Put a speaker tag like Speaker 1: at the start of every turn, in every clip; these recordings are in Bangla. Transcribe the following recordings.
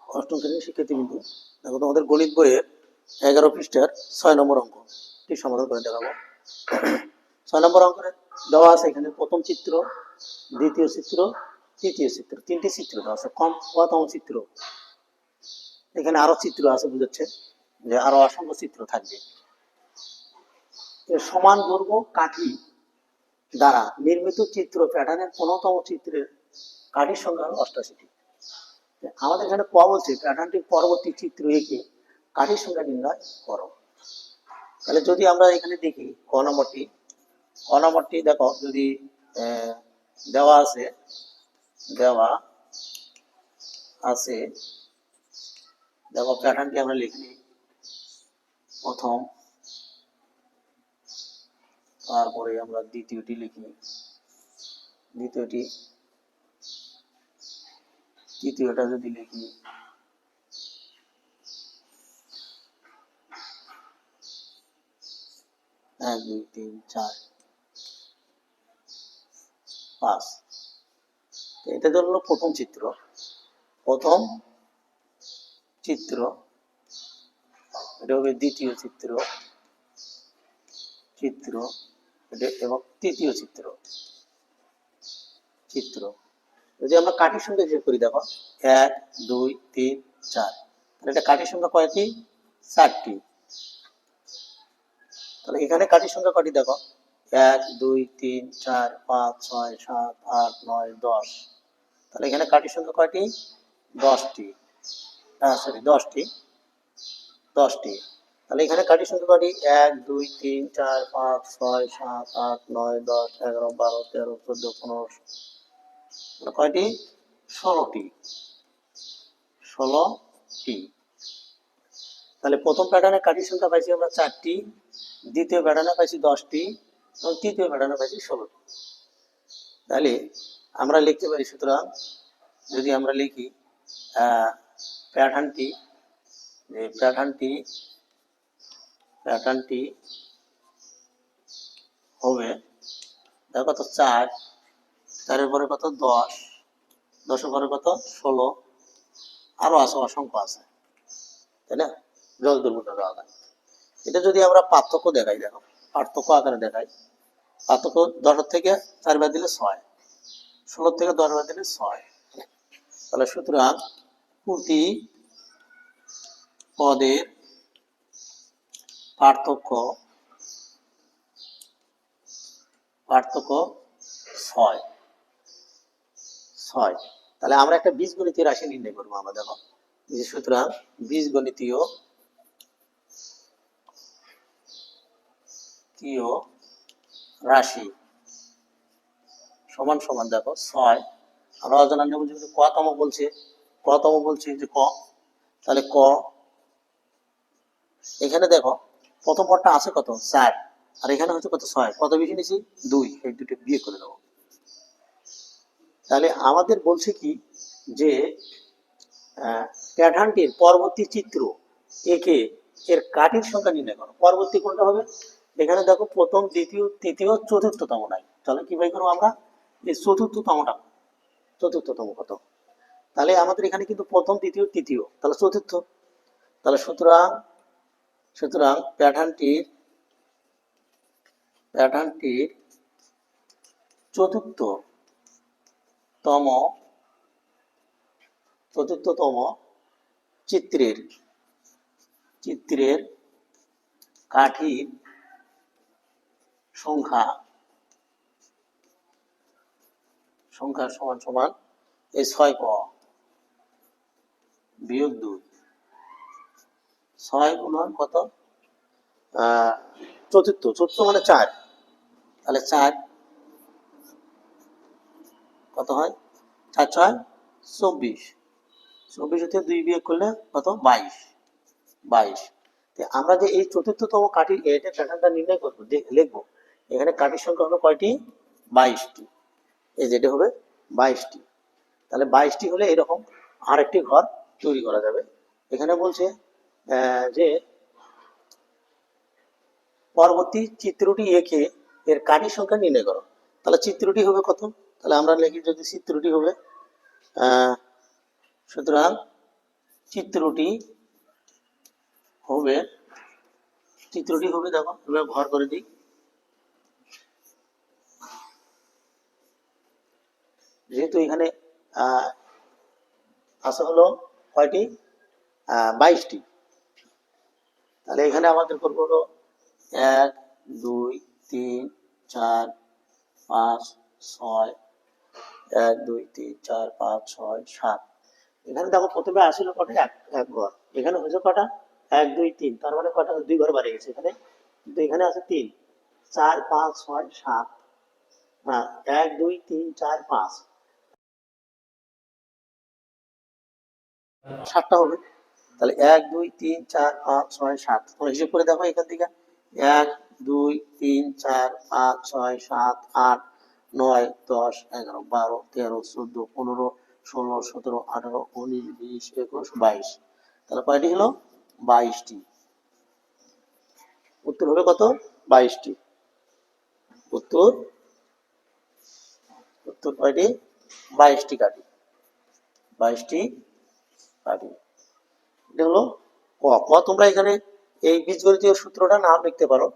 Speaker 1: অষ্টম শ্রেণীর শিক্ষার্থীবৃন্দ, দেখো তোমাদের গণিত বইয়ের 11 পৃষ্ঠার 6 নম্বর অঙ্কটি সমাধান করে দেখাবো। 6 নম্বর অঙ্কের দেওয়া আছে এখানে প্রথম চিত্র, দ্বিতীয় চিত্র, তৃতীয় চিত্র, তিনটি চিত্র দেওয়া আছে। কতম চিত্র? এখানে আরো চিত্র আছে, বুঝাচ্ছে যে আরো অসংখ্য চিত্র থাকবে। সমান দৈর্ঘ্য কাঠি দ্বারা নির্মিত চিত্র প্যাটার্নের 15তম চিত্রের কাঠির সংখ্যা 88টি। আমাদের এখানে ক বলছে প্যাটার্নটির পরবর্তী চিত্র এঁকে কাঠির সংখ্যা নির্ণয় করো। তাহলে যদি আমরা এখানে দেখি ক নম্বরটি দেখো, যদি দেওয়া আছে দেখো প্যাটার্নটি আমরা লিখি প্রথম, তারপরে আমরা দ্বিতীয়টি লিখি, তৃতীয়টা যদি লিখি, 1 2 3 4 5। এটা হলো প্রথম চিত্র, এটা হবে দ্বিতীয় চিত্র এবং তৃতীয় চিত্র। যদি আমরা কাঠির সংখ্যা হিসেব করি, দেখো 1 2 3 4, তাহলে এটা কাঠির সংখ্যা কয়টি? 4টি। তাহলে এখানে কাঠির সংখ্যা কয়টি দেখো, 1 2 3 4 5 6 7 8 9 10। তাহলে এখানে কাঠির সংখ্যা কয়টি? 10টি। তাহলে এখানে কাঠির সংখ্যা কয়টি? 1 2 3 4 5 6 7 8 9 10 11 12 13 14 15 কয়টি? 16টি। তাহলে প্রথম প্যাটার্নে কাঠির সংখ্যা পাইছি আমরা 4টি, দ্বিতীয় প্যাটার্নে পাইছি 10টি এবং তৃতীয় প্যাটার্নে পাইছি 16টি। তাহলে আমরা লিখতে পারি, সুতরাং যদি আমরা লিখি প্যাটার্নটি হবে, দেখো কত 4, 4-এর পরে কত 10, 10-এর পরে কত 16, আরো আছে, অসংখ্য আছে, তাই না? জল দুর্বল আলাদা। এটা যদি আমরা পার্থক্য দেখাই, দেখো পার্থক্য আকারে দেখাই, পার্থক্য 10 থেকে 4 বাদ দিলে 6, 16 থেকে 10 বাদ দিলে 6। তাহলে সুতরাং প্রতি পদের পার্থক্য 6। তাহলে আমরা একটা বীজগণিতীয় রাশি নির্ণয় করবো। আমরা দেখো, সুতরাং বীজগণিতীয় রাশি সমান সমান দেখো 6। আমরা অজানা নেব, যদি কতম বলছে যে ক, তাহলে ক এখানে দেখো প্রথম পদটা আছে কত 4, আর এখানে হচ্ছে কত 6, কত বেশি নিয়েছি 2, এই দুটো বিয়ে করে দেবো। তাহলে আমাদের বলছে কি যে প্যাটার্নটির পরবর্তী চিত্র একে এর কাঠির সংখ্যা নির্ণয় করো। পরবর্তী কোনটা হবে? এখানে দেখো প্রথম, দ্বিতীয়, তৃতীয়, চতুর্থতম নাই, তাহলে কি বাই করবো আমরা? এই চতুর্থতম কত? তাহলে আমাদের এখানে কিন্তু প্রথম, দ্বিতীয়, তৃতীয়, তাহলে চতুর্থ। তাহলে সুতরাং প্যাটার্নটির চতুর্থতম চিত্রের কাঠির সংখ্যা সমান সমান এই 6 ক বিয়োগ 2, 6 গুণন কত? চতুর্থ মানে 4, তাহলে 4 কত হয়? 4 6 24, 24 হতে 2 বিয়োগ করলে কত? 22। আমরা যে এই চতুর্থতম কাঠির এটা প্যাটার্নটা নির্ণয় করবো, লিখবো এখানে কাঠির সংখ্যা হবে কয়টি? 22টি। এই যেটা হবে 22টি। তাহলে 22টি হলে এরকম আরেকটি ঘর তৈরি করা যাবে। এখানে বলছে যে পরবর্তী চিত্রটি এঁকে এর কাঠির সংখ্যা নির্ণয় করো। তাহলে চিত্রটি হবে কত? তাহলে আমরা লিখি, যদি চিত্রটি হবে সুতরাং চিত্রটি হবে দেখো এবার ঘর করে দিই। যেহেতু এখানে আছে হলো কয়টি 22টি, তাহলে এখানে আমাদের করবো হলো 1 2 3 4 5 6 1 2 3 4 5 6 7। এখানে দেখো প্রথমে আসলে কটা এক ঘর, এখানে হয়েছে কটা 1 2 3, তার মানে কটা 2 ঘর বাড়ে গেছে এখানে, কিন্তু এখানে আছে 3 4 5 6 7। হ্যাঁ 1 2 3 4 5 7টা হবে। তাহলে 1 2 3 4 5 6 7, তোমরা হিসেব করে দেখো এখান থেকে 1 2 3 4 5 6 7 8 9 10 11 12 13 14 15 16 17 18 19 20 21 22। তাহলে কয়টি হলো 22টি। উত্তর হবে কত 22টি। উত্তর উত্তর কয়টি 22টি কাঠি, 22টি কাঠি। এটা হলো ক। ক তোমরা এখানে এই বীজগণিতীয় সূত্রটা নাম লিখতে পারো,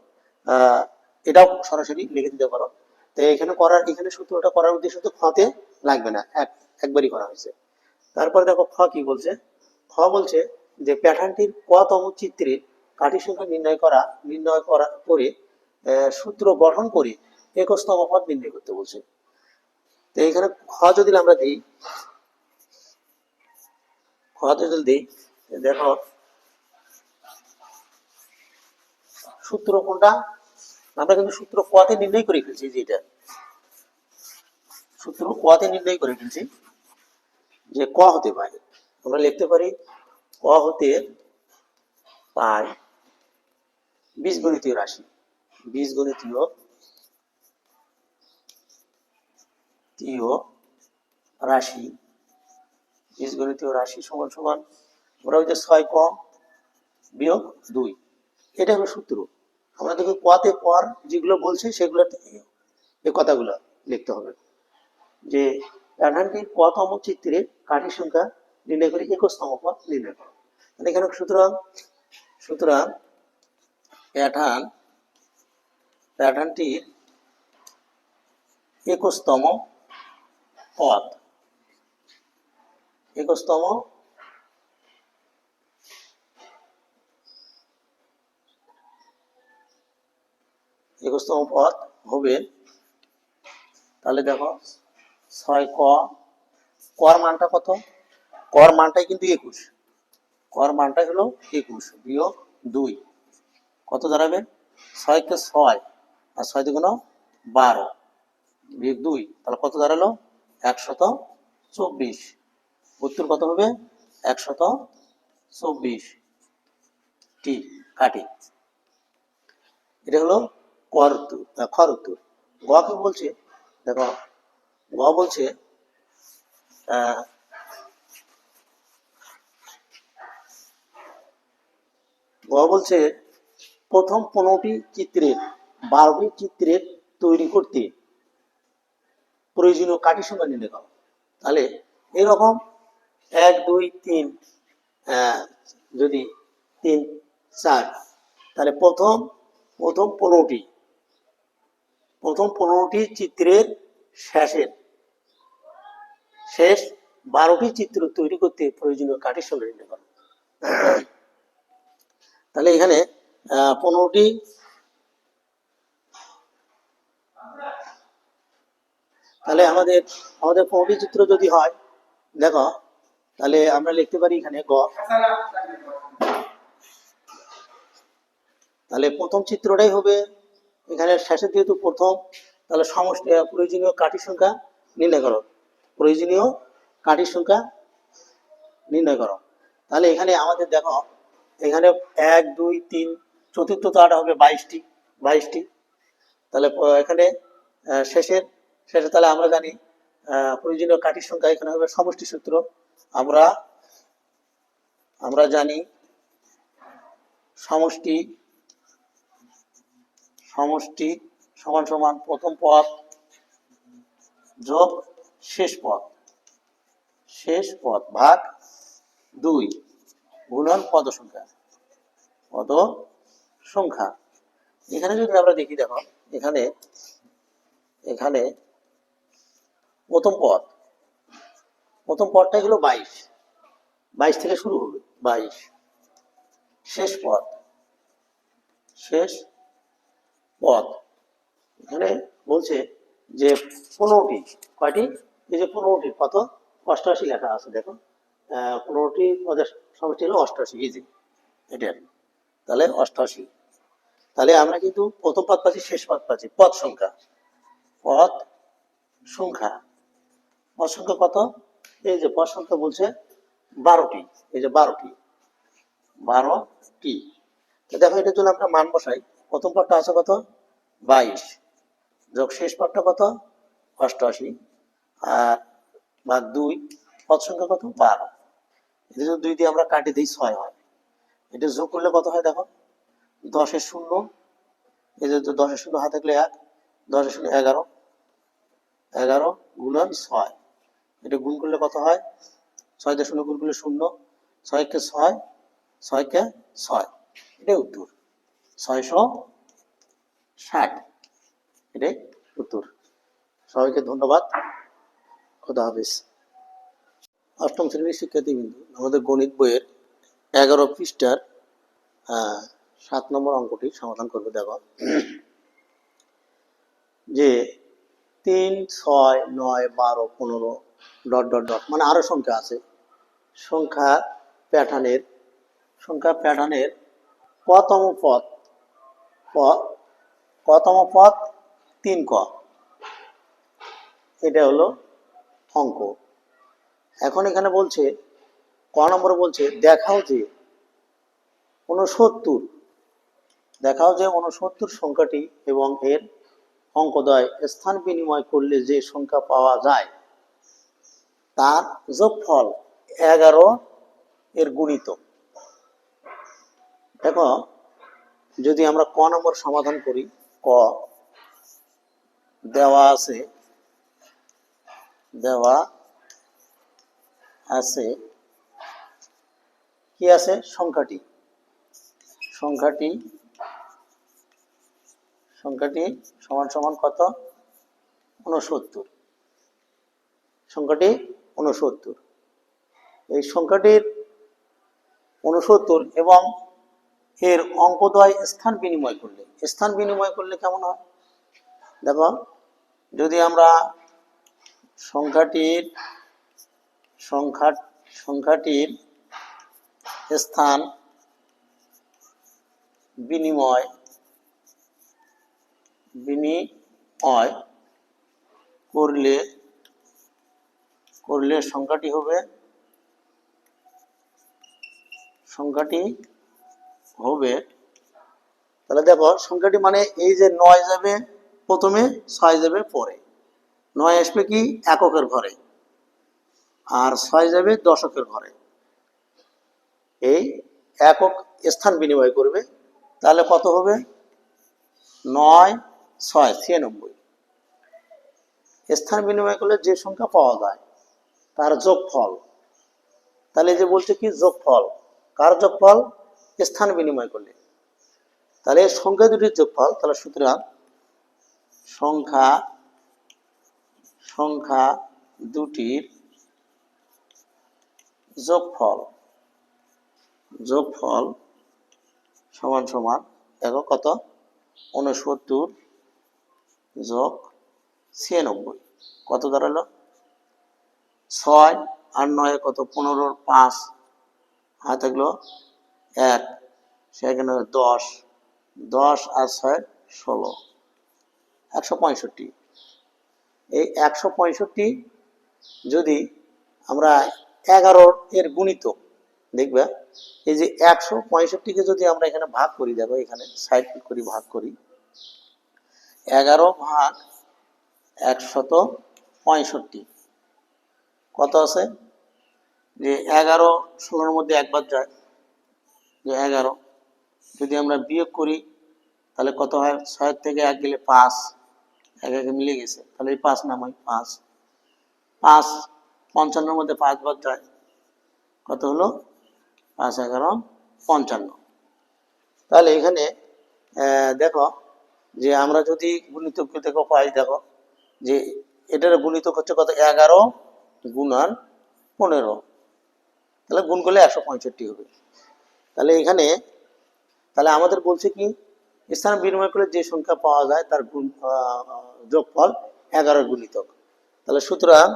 Speaker 1: এটাও সরাসরি লিখে দিতে পারো। তো এখানে সূত্রটা করার উদ্দেশ্য তো খতে লাগবে না, একবারই করা হয়েছে। তারপরে দেখো খ কি বলছে। খ বলছে যে প্যাটার্নটির কতম চিত্রে কাঠির সংখ্যা নির্ণয় করা করে সূত্র গঠন করে একস্তম পদ নির্ণয় করতে বলছে। তো এখানে খ যদি আমরা দিই, দেখো সূত্র কোনটা, আমরা কিন্তু সূত্র কতে নির্ণয় করে ফেলছি, যেটা সূত্র কতে নির্ণয় করে ফেলছি যে ক হতে পারে, আমরা লিখতে পারি ক হতে পাই বীজগণিতীয় রাশি। বীজগণিতীয় রাশি, বীজগণিতীয় রাশি সমান সমান ওরা ওই যে 6 ক বিয়োগ 2, এটা হলো সূত্র। আমরা দেখি কতে পর যেগুলো বলছে সেগুলো এই কথাগুলো লিখতে হবে যে প্যাটার্নটির কতম চিত্রে কাঠির সংখ্যা নির্ণয় করে একস্তম পদ নির্ণয় করো। এখানে সুতরাং প্যাটার্নটির একস্তম পদ, একস্তম পদ হবে। তাহলে দেখো 6 ক, কর মানটা কত, কর মানটাই কিন্তু 21, কর মানটাই হলো 21 বিয়োগ 2 কত দাঁড়াবে 6 কে 6 আর 6 দুগুণ 12 বিয়োগ 2, তাহলে কত দাঁড়ালো 124। উত্তর কত হবে 124 টি কাটি। এটা হলো খর উত্তর। গ কি বলছে দেখো, গ বলছে প্রথম 15টি চিত্রের 12টি চিত্রের তৈরি করতে প্রয়োজনীয় কাঠি সংখ্যা নির্ণয় করো। তাহলে এরকম 1 2 3 যদি 3 4, তাহলে প্রথম 15টি চিত্রের শেষ 12টি চিত্র তৈরি করতে প্রয়োজনীয় কাঠির সংখ্যা নির্ণয় করো। তাহলে এখানে 15টি, তাহলে আমাদের 15টি চিত্র যদি হয় দেখো, তাহলে আমরা লিখতে পারি এখানে গ। তাহলে প্রথম চিত্রটাই হবে এখানে শেষে, যেহেতু প্রথম, তাহলে সমষ্টি প্রয়োজনীয় কাঠির সংখ্যা নির্ণয় করো, প্রয়োজনীয় কাঠির সংখ্যা নির্ণয় করো। তাহলে এখানে আমাদের দেখো এখানে 1 2 3 চতুর্থ তারটা হবে 22টি। তাহলে এখানে শেষে তাহলে আমরা জানি প্রয়োজনীয় কাঠির সংখ্যা এখানে হবে সমষ্টি সূত্র। আমরা জানি সমষ্টি সমান সমান প্রথম পদ যোগ শেষ পদ ভাগ 2। গুণন পদ সংখ্যা, পদ সংখ্যা। এখানে যদি আমরা দেখি, দেখো এখানে এখানে প্রথম পদটাই হলো 22, 22 থেকে শুরু হবে 22। শেষ পদ এখানে বলছে যে 15টি, কয়টি? এই যে 15টি, কত? 88 লেখা আছে, দেখো 15টি পদের সমষ্টি হলো 88, এই যে এটা, তাহলে 88। তাহলে আমরা কিন্তু প্রথম পদ পাচ্ছি, শেষ পদ পাচ্ছি, পদ সংখ্যা কত? এই যে পদ সংখ্যা বলছে 12টি, এই যে 12টি। তো দেখো এটার জন্য আমরা মান বসাই। প্রথম পদটা আছে কত? 22 যোগ শেষ পদটা কত? 88 আর ভাগ 2, পদ সংখ্যা কত? 12। এটা যদি 2 দিয়ে আমরা কাটি দিই 6 হয়। এটা যোগ করলে কত হয় দেখো? 10-এর 0, এই যে 10-এর 0 হাতে থাকলে 1, 10-এর 0 11, 11 গুণন 6। এটা গুণ করলে কত হয়? 6 দিয়ে 0 গুণ করলে 0, 6 কে 6, 6 কে 6, এটাই উত্তর, 660। এটাই উত্তর। সবাইকে ধন্যবাদ, খোদা হাফেজ। অষ্টম শ্রেণীর শিক্ষার্থীবৃন্দ, আমাদের গণিত বইয়ের 11 পৃষ্ঠার 7 নম্বর অঙ্কটি সমাধান করবে। দেখো যে 3, 6, 9, 12, 15 ডট ডট ডট, মানে আরো সংখ্যা আছে। সংখ্যা প্যাটার্নের কতম পদ 3 ক, এটা হলো অঙ্ক। এখন এখানে বলছে ক নম্বরে বলছে দেখাও যে 69 সংখ্যাটি এবং এর অঙ্কদ্বয় স্থান বিনিময় করলে যে সংখ্যা পাওয়া যায় তার যোগফল 11 এর গুণিতক। দেখো যদি আমরা ক নম্বর সমাধান করি, ক দেওয়া আছে কি আছে? সংখ্যাটি সমান সমান কত? 69। সংখ্যাটি 69। এই সংখ্যাটির 69 এবং এর অঙ্কদ্বয় স্থান বিনিময় করলে কেমন হয়? দেখো যদি আমরা সংখ্যাটির স্থান বিনিময় করলে সংখ্যাটি হবে তাহলে দেখো সংখ্যাটি মানে এই যে 9 যাবে প্রথমে, 6 যাবে পরে। 9 আসবে কি? এককের ঘরে, আর 6 যাবে দশকের ঘরে। এই একক স্থান বিনিময় করবে, তাহলে কত হবে? 9, 6, 96। স্থান বিনিময় করলে যে সংখ্যা পাওয়া যায় তার যোগফল। তাহলে যে বলছে কি যোগফল, কার যোগফল? স্থান বিনিময় করলে। তাহলে এই সংখ্যা দুটির যোগফল, তাহলে সুতরাং সংখ্যা দুটির যোগফল সমান সমান, দেখো কত? 69 যোগ 96, কত দাঁড়ালো? 6 আর 9 কত? 15, 5 হাতে থাকলো 1, সেখানে 10, 10 আর 6 16, 165। এই 165 যদি আমরা 11 এর গুণিতক দেখবে, এই যে 165কে যদি আমরা এখানে ভাগ করি, দেখো এখানে সাইড করি, ভাগ করি, 11 ভাগ 165 কত আছে? যে 11 16-এর মধ্যে একবার যায়, যে 11 যদি আমরা বিয়োগ করি তাহলে কত হয়? 6 থেকে 1 গেলে 5, 1 মিলে গেছে, তাহলে এই 5 নামাই, 5 55-এর মধ্যে 5 বার যায়, কত হলো? 5 11 55। তাহলে এখানে দেখো যে আমরা যদি গুণিতক দেখো পাই, দেখো যে এটার গুণিতক হচ্ছে কত, 11 গুণন 15, তাহলে গুণ করলে 165 হবে। তাহলে এখানে তাহলে আমাদের বলছে কি, স্থান বিনিময় করে যে সংখ্যা পাওয়া যায় তার গুণ যোগফল 11 গুণিতক। তাহলে সুতরাং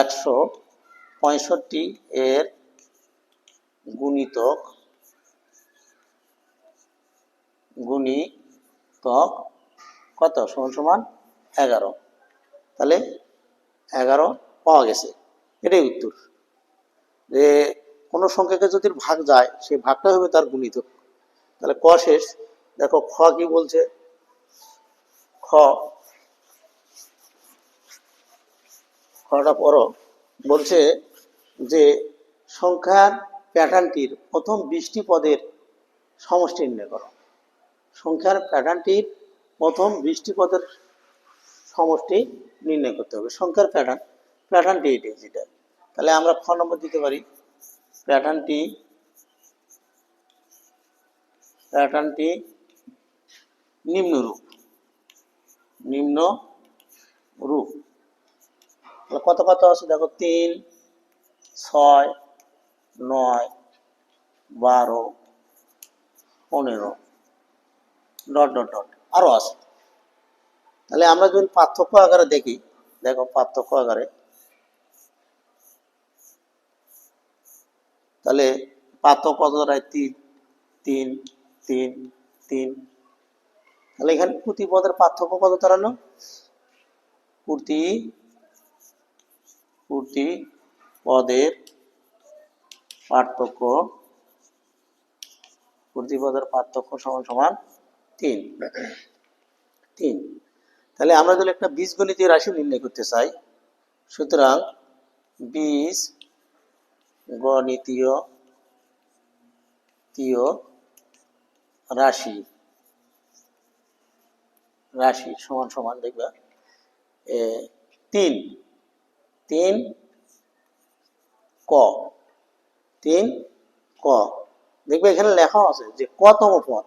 Speaker 1: 165 এর গুণিতক কত, সমান সমান 11। তাহলে 11 পাওয়া গেছে, এটাই উত্তর। যে কোনো সংখ্যাকে যদি ভাগ যায় সেই ভাগটা হবে তার গুণিতক। তাহলে ক শেষ। দেখো খ কি বলছে, খটা পড়ো। বলছে যে সংখ্যার প্যাটার্নটির প্রথম 20টি পদের সমষ্টি নির্ণয় করো। সংখ্যার প্যাটার্নটির প্রথম 20টি পদের সমষ্টি নির্ণয় করতে হবে। সংখ্যার প্যাটার্নটি এটাই যেটা। তাহলে আমরা খ নম্বর দিতে পারি, প্যাটার্নটি নিম্নরূপ। কত কত আছে দেখো, 3 6 9 12 15 ডট ডট ডট আরো আছে। তাহলে আমরা যদি পার্থক্য আকারে দেখি, দেখো পার্থক্য আকারে, তাহলে পার্থক্য কত দাঁড়ায়, 3 3 3 3। তাহলে এখানে প্রতি পদের পার্থক্য কত দাঁড়ালো, প্রতি পদের পার্থক্য সমান সমান 3। তাহলে আমরা যদি একটা বীজগণিতীয় রাশি নির্ণয় করতে চাই, সুতরাং বীজগণিতীয় রাশি সমান সমান দেখবা 3 ক। দেখবে এখানে লেখা আছে যে কতম পদ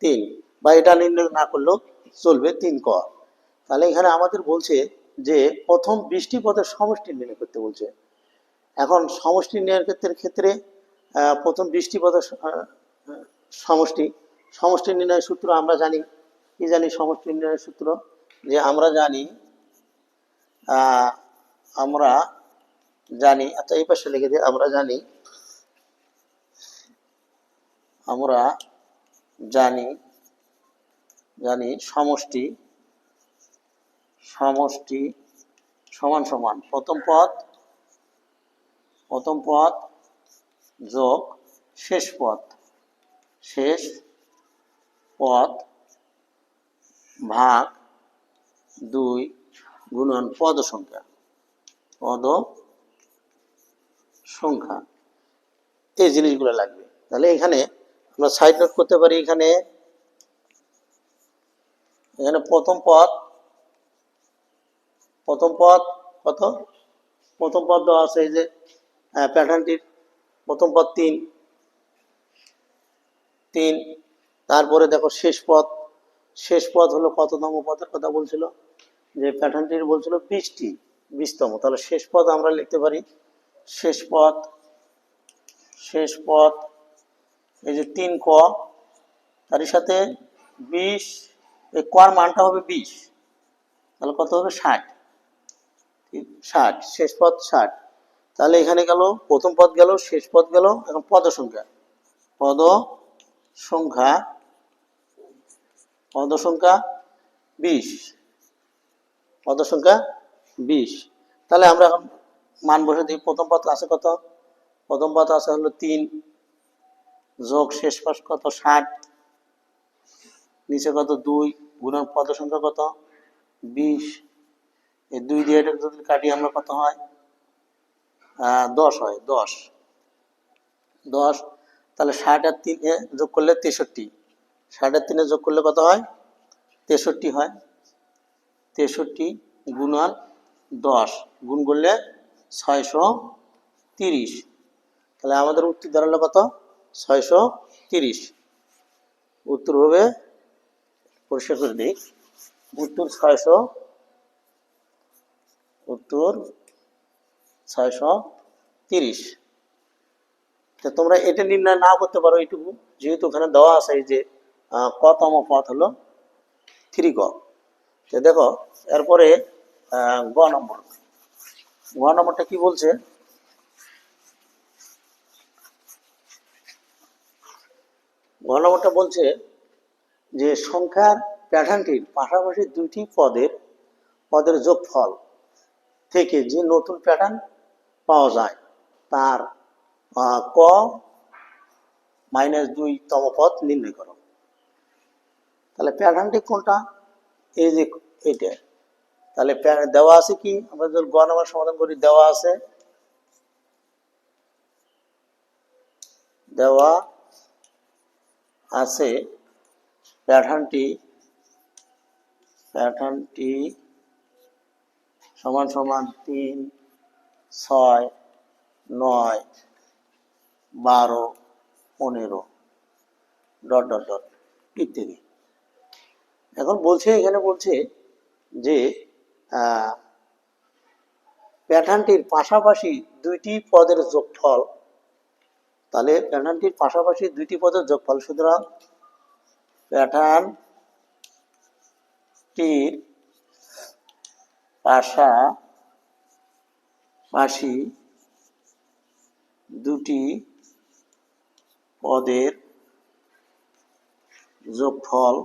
Speaker 1: 3, বা এটা নির্ণয় না করলেও চলবে 3 ক। তাহলে এখানে আমাদের বলছে যে প্রথম 20টি পদের সমষ্টি নির্ণয় করতে বলছে। এখন সমষ্টি নির্ণয়ের ক্ষেত্রে প্রথম 20টি পদের সমষ্টি নির্ণয়ের সূত্র আমরা জানি। কি জানি সমষ্টি নির্ণয়ের সূত্র? যে আমরা জানি, আচ্ছা এই পাশে লিখে দিই, আমরা জানি সমষ্টি সমান সমান প্রথম পদ যোগ শেষ পদ ভাগ 2 গুণন পদ সংখ্যা। এই জিনিসগুলো লাগবে। তাহলে এখানে আমরা সাইড নোট করতে পারি। এখানে প্রথম পদ কত, প্রথম পদ দেওয়া আছে, এই যে প্যাটার্নটির প্রথম পদ 3। তারপরে দেখো শেষ পদ হলো কততম পদের কথা বলছিল, যে প্যাটার্নটির বলছিল 20তম। তাহলে শেষ পদ আমরা লিখতে পারি, শেষ পদ এই যে 3 ক, তার সাথে 20, এই কর মানটা হবে 20, তাহলে কত হবে 60, শেষ পদ 60। তাহলে এখানে গেল প্রথম পদ গেল, শেষ পদ গেল, এখন পদ সংখ্যা 20। তাহলে আমরা এখন মান বসে দিই। প্রথম পদ আছে কত, প্রথম পদ আছে হলো 3 যোগ শেষ পদ কত 60, নিচে কত 2 গুণন পদ সংখ্যা কত 20। এই 2 দিয়ে এটা যদি কাটি আমরা কত হয়, 10 হয়, 10। তাহলে 60 আর 3 যোগ করলে 63, 60 আর 3 যোগ করলে কত হয়, 63 হয়। 63 গুণন 10 গুণ করলে 630। তাহলে আমাদের উত্তর দাঁড়ালো কত? 630। উত্তর হবে, পরিষ্কার করে দিই, উত্তর 630। তো তোমরা এটা নির্ণয় না করতে পারো এইটুকু, যেহেতু ওখানে দেওয়া আছে এই যে কতম পথ হলো 3 ক। তো দেখো এরপরে গ নম্বর, গ নম্বরটা কি বলছে? গ নম্বরটা বলছে যে সংখ্যার প্যাটার্নটির পাশাপাশি দুইটি পদের যোগফল থেকে যে নতুন প্যাটার্ন পাওয়া যায় তার ক -2তম পদ নির্ণয় করো। তাহলে প্যাটার্নটি কোনটা? এই যে এটা। তাহলে দেওয়া আছে কি, আমরা যদি গ নম্বর সমাধান করি, দেওয়া আছে প্যাটার্নটি সমান সমান 3, 6, 9, 12, 15 ডট ডট ডট ইত্যাদি। এখন বলছে, এখানে বলছে যে প্যাটার্নটির পাশাপাশি দুইটি পদের যোগফল। তাহলে প্যাটার্নটির পাশাপাশি দুইটি পদের যোগফল, সুতরাং প্যাটার্নটির পাশাপাশি দুটি পদের যোগফল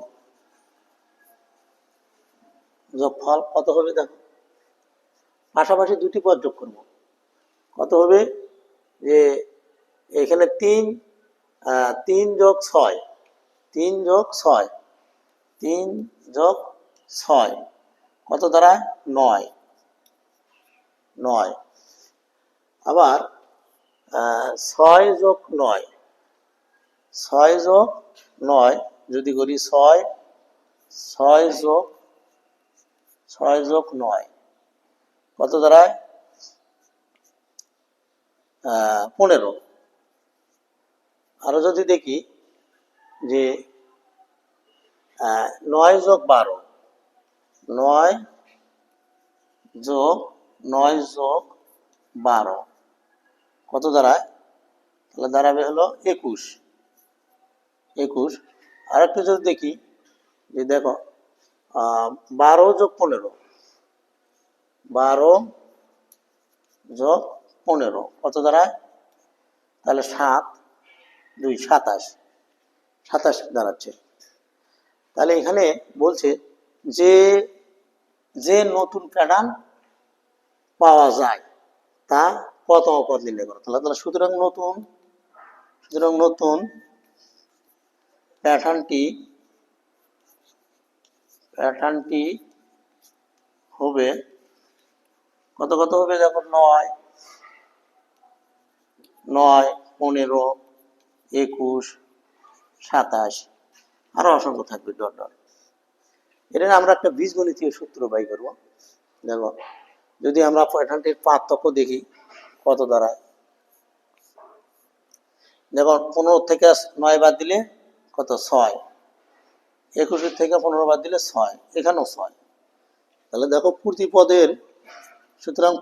Speaker 1: কত হবে? দেখো পাশাপাশি দুটি পদ যোগ করব, কত হবে? যে এখানে 3 যোগ 6, 3 যোগ 6, 3 যোগ 6 কত দাঁড়ায়? 9। আবার 6 যোগ 9, 6 যোগ 9 যদি করি, 6 যোগ 9 কত দাঁড়ায়? 15। আরো যদি দেখি যে 9 যোগ 12, 9 যোগ 12 কত দাঁড়ায়? তাহলে দাঁড়াবে হলো 21। আর একটু যদি দেখি যে দেখো 12 যোগ 15, 12 যোগ 15 কত দাঁড়ায়? তাহলে 7, 2, 27 দাঁড়াচ্ছে। তাহলে এখানে বলছে যে নতুন প্যাটার্ন পাওয়া যায় তা কতম পদ নির্ণয় করো। তাহলে সুতরাং নতুন প্যাটার্নটি হবে কত হবে? দেখো 9, 15, 21, 27 আরো অসংখ্য থাকবে ডট ডট। এটা আমরা একটা বীজগণিতীয় সূত্র বাই করব। দেখো যদি আমরা প্যাটার্নটির পার্থক্য দেখি কত দাঁড়ায়। দেখো 15 থেকে 9 বাদ দিলে কত? 6। 21 থেকে 15 বাদ দিলে 6, এখানেও 6। তাহলে দেখো সুতরাং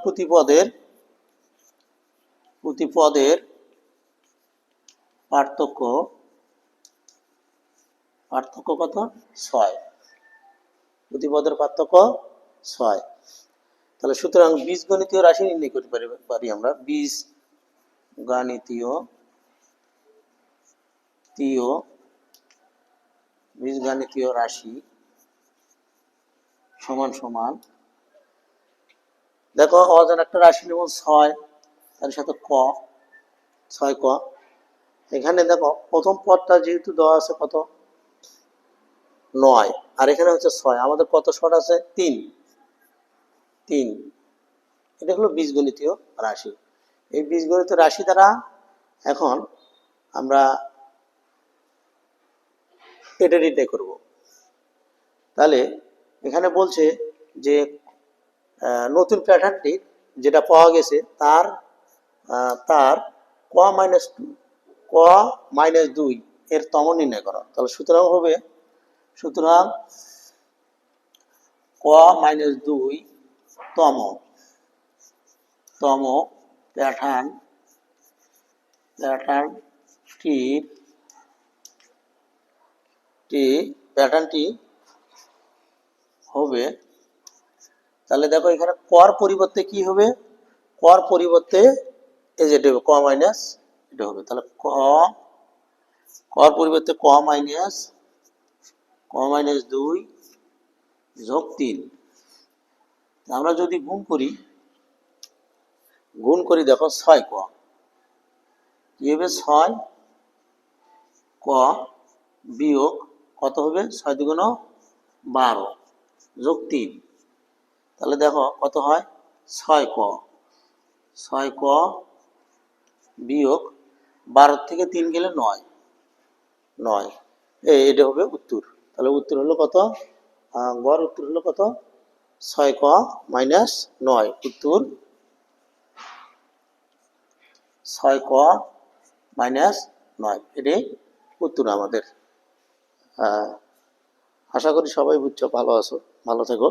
Speaker 1: প্রতিপদের পার্থক্য কত? 6। প্রতিপদের পার্থক্য 6। তাহলে সুতরাং বীজগণিতীয় রাশি নির্ণয় করতে পারি আমরা। বীজগণিতীয় রাশি সমান সমান, দেখো অজানা একটা রাশি নেব 6, তার সাথে 6 ক। এখানে দেখো প্রথম পদটা যেহেতু দেওয়া আছে কত? 9, আর এখানে হচ্ছে 6, আমাদের কত শর্ট আছে? 3। এটা হলো বীজগণিতীয় রাশি। এই বীজগণিতীয় রাশি দ্বারা এখন আমরা এটা নির্ণয় করব। তাহলে এখানে বলছে যে নতুন প্যাটার্নটির যেটা পাওয়া গেছে তার ক মাইনাস টু, ক মাইনাস দুই এর তম নির্ণয় করা। তাহলে সুতরাং ক মাইনাস দুই তম প্যাটার্নটি হবে। তাহলে দেখো এখানে কর পরিবর্তে কি হবে, কর পরিবর্তে এই যেটা হবে ক মাইনাস এটা হবে। তাহলে কর পরিবর্তে ক মাইনাস দুই যোগ তিন। আমরা যদি গুণ করি দেখো ছয় ক কি হবে, ছয় ক বিয়োগ কত হবে, ছয় দুগুণ 12 যোগ তিন। তাহলে দেখো কত হয়, ছয় ক বিয়োগ 12 থেকে 3 গেলে 9 এটা হবে উত্তর। তাহলে উত্তর হলো কত, গড় উত্তর হলো কত, 6 ক মাইনাস 9। উত্তর 6 ক মাইনাস 9, এটাই উত্তর আমাদের। আশা করি সবাই বুঝছো, ভালো আছো, ভালো থেকো।